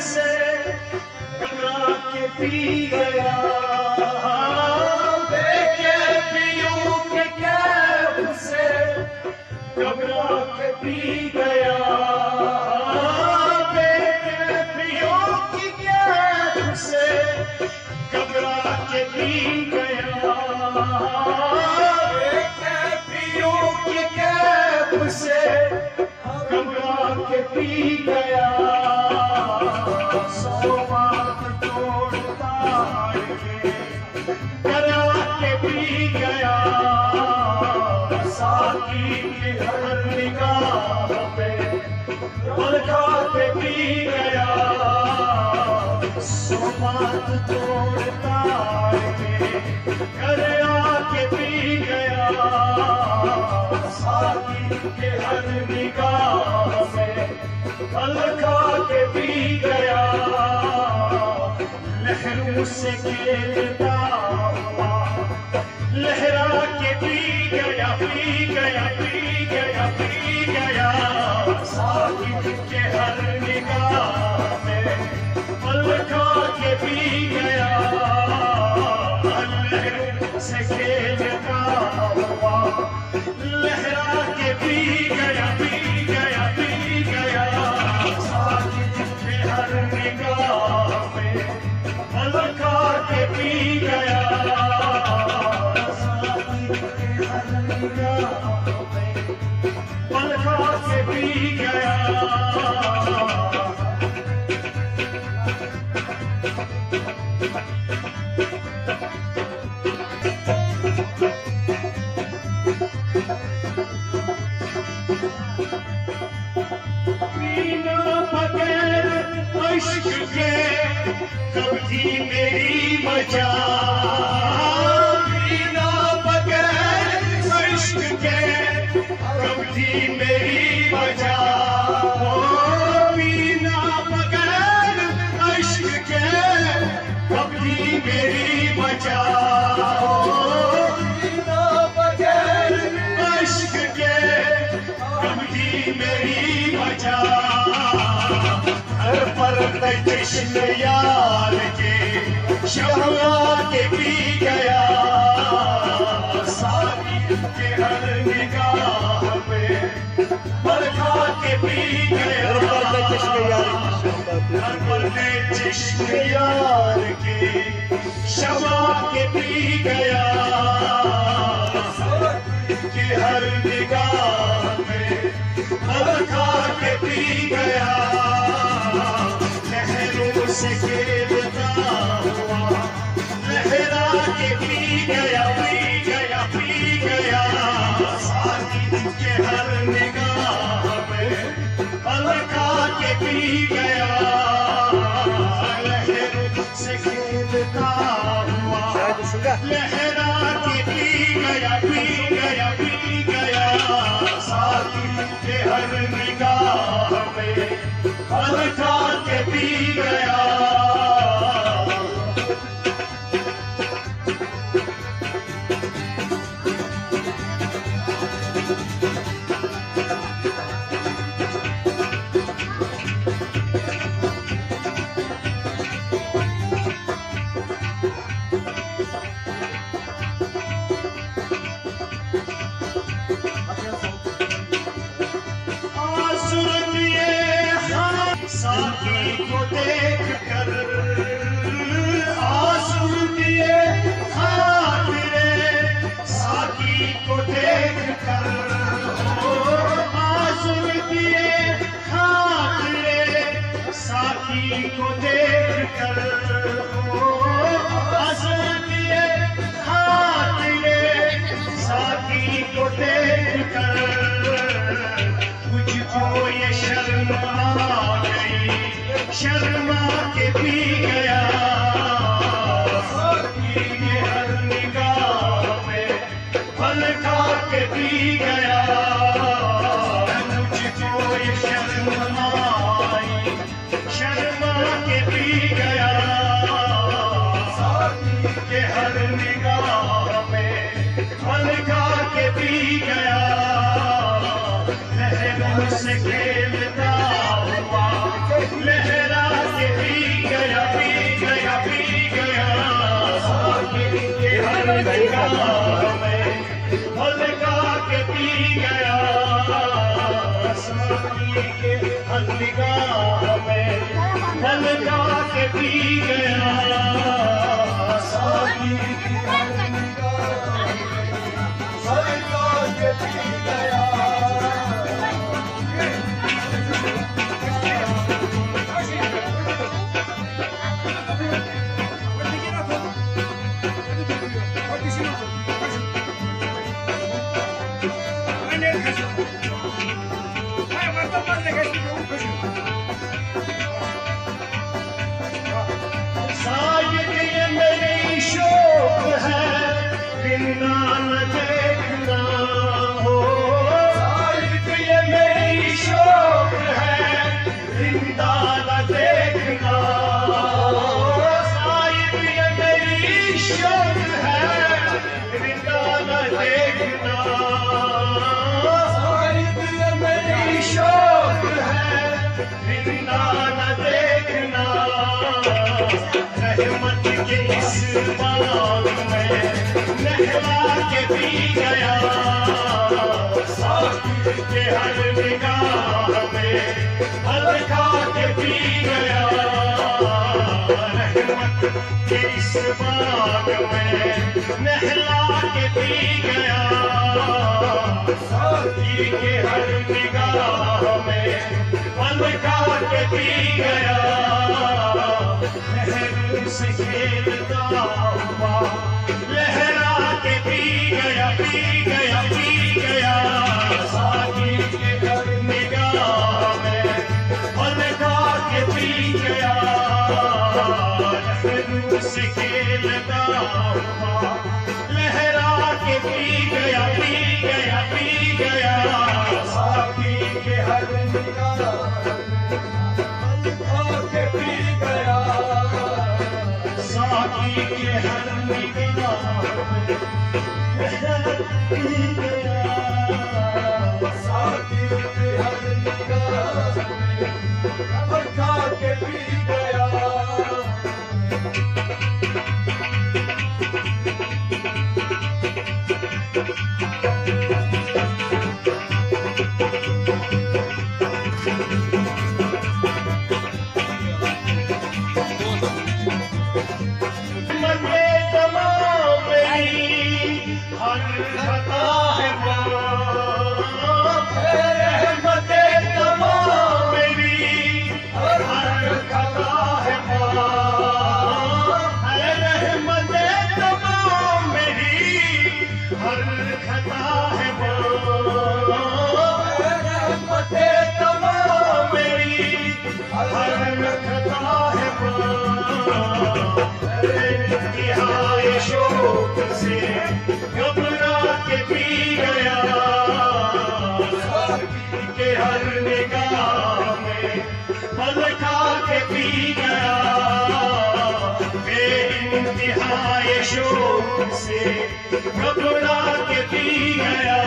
से घबरा के पी गया, बेकैफियों के कैफ से घबरा के पी गया, बेकैफियों की कैफ से घबरा के पी गया, बेकैफियों की कैफ से घबरा के पी गया, सौ बात तोड़ता के डरा के पी गया, साकी की हर निगाह पे पल खा के पी गया, सौ बात तोड़ता के डरा के पी गया, साकी के हर निगाह में पल खा के पी गया, लहरों से खेलता हुआ लहरा के पी गया, पी गया, पी गया, पी गया, साकी के हर निगाह में पल खा के पी गया, लहरों से खेलता हुआ लहरा के पी गया, पी गया, पी गया, साकी के हर निगाह में पल खा के पी गया, पल खा के पी गया, बिना बगैर इश्क के कब थी मेरी मजा, बिना बगैर इश्क के कब थी मेरी मजा, बिना बगैर इश्क के कब थी मेरी मजा, बिना बगैर इश्क के कब थी मेरी मजा, हर पर जश्न यार के शमा के पी गया, साकी के हर निगाह पे पल खा के पी गया, हर पर जश्न यार के शमा के पी गया, साकी के हर निगाह पे पल खा के पी गया, लहरों से खेलता हुआ लहरा के पी गया, पी गया, पी गया, साकी के हर निगाह में पल खा के पी गया, लहरों से खेलता हुआ लहरा के पी गया, पी गया, पी गया, साकी के हर निगाह में पल खा के पी गया, साकी को देख कर आंसू दिए खातिरे, साकी को देख कर आंसू दिए खातिरे, साकी को देख कर आंसू दिए खातिरे, साकी को देख कर मुझको ये शर्म आ गई, शर्मा के पी गया, साकी के हर निगाह पे पल खा के पी गया, मुझको ये शर्म आई, शर्मा के पी गया, साकी के हर निगाह पे पल खा के पी गया, लहरों से खेलता हुआ लहरा के हल्का के पी गया साकी की हर निगाह हल्का के पी गया शायद ये मेरी शौक है बिना न देखना हो शायद ये मेरी शौक है जिंदा न देखना शायद ये मेरी शौक है जिंदा न देखना शायद ये मेरी शौक है जिंदा न देखना रहमत के इस बाग में नहला के पी गया साकी के हर निगाह में हल्का के पी गया रहमत के इस बाग में नहला के पी गया साकी के हर निगाह में हल्का के पी गया लहर से खेलता हुआ लहरा के पी गया पी गया पी गया साकी के हर निगाह में हल्का के पी गया लहर से खेलता हुआ लहरा के पी गया पी गया पी गया साकी के हर निगाह के पी गया साकी के हर निगाह पी गया साकी के हर निगाह हल्का के पी गया घबरा के पी गया के हर निगाह में हल्का के पी गया बेइंतहाए शौक से घबरा के पी गया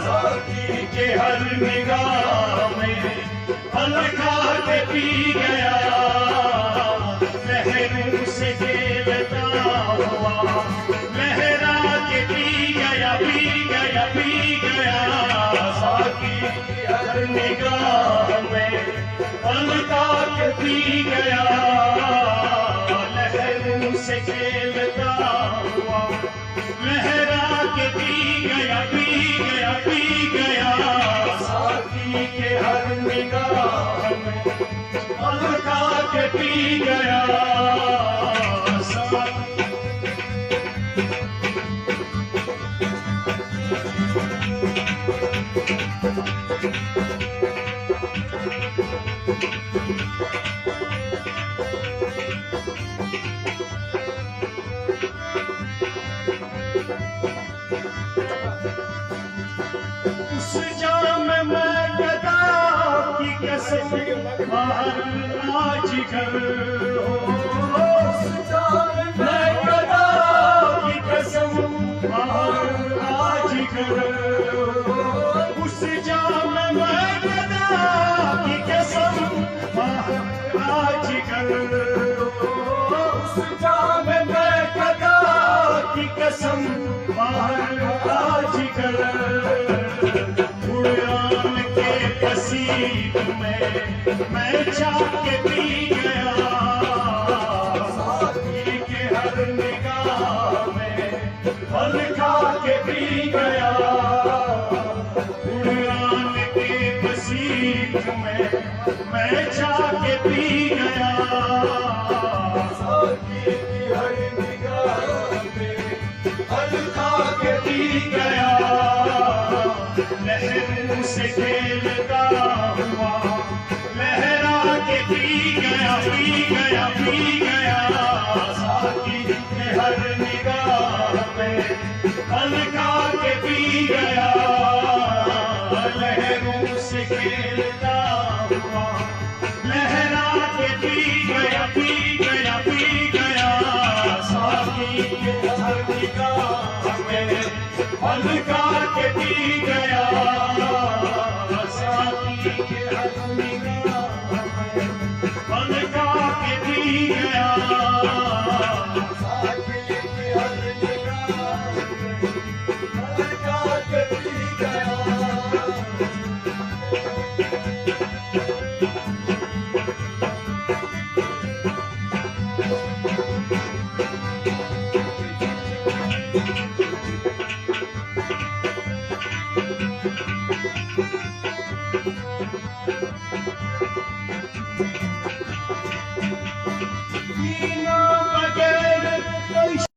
साकी के हर निगाह में हल्का के पी गया लहरों से खेलता हुआ लहरा के पी गया पी गया पी गया साकी की हर निगाह में हल्का के पी गया लहरों से खेलता हुआ लहरा के पी गया पी गया पी गया साकी के हर निगाह में हल्का के पी गया उस जाम में गदा की कसम बाहर आज घर उस जाम में गदा की कसम बाहर आज घर उस जाम में गदा की कसम बाहर आज घर उस जाम में गदा की कसम बाहर आज घर उड़ान के पसीब में में मैं चाह के पी गया, साथी के हर निगाह में फल खा के पी गया, उड़ान के बसीख में मैं चाह के पी गया, साथी की हर निगाह में फल खा के पी गया, लहरों से खेलता हुआ लहरा के पी गया, पी गया, पी गया, साथी के हर निगाह में फल खा के पी गया, लहरों से खेलता हुआ लहरा के पी गया, पी गया, पी गया, साथी के हर निगाह में फल खा के पी गया, साथी के हर निगाह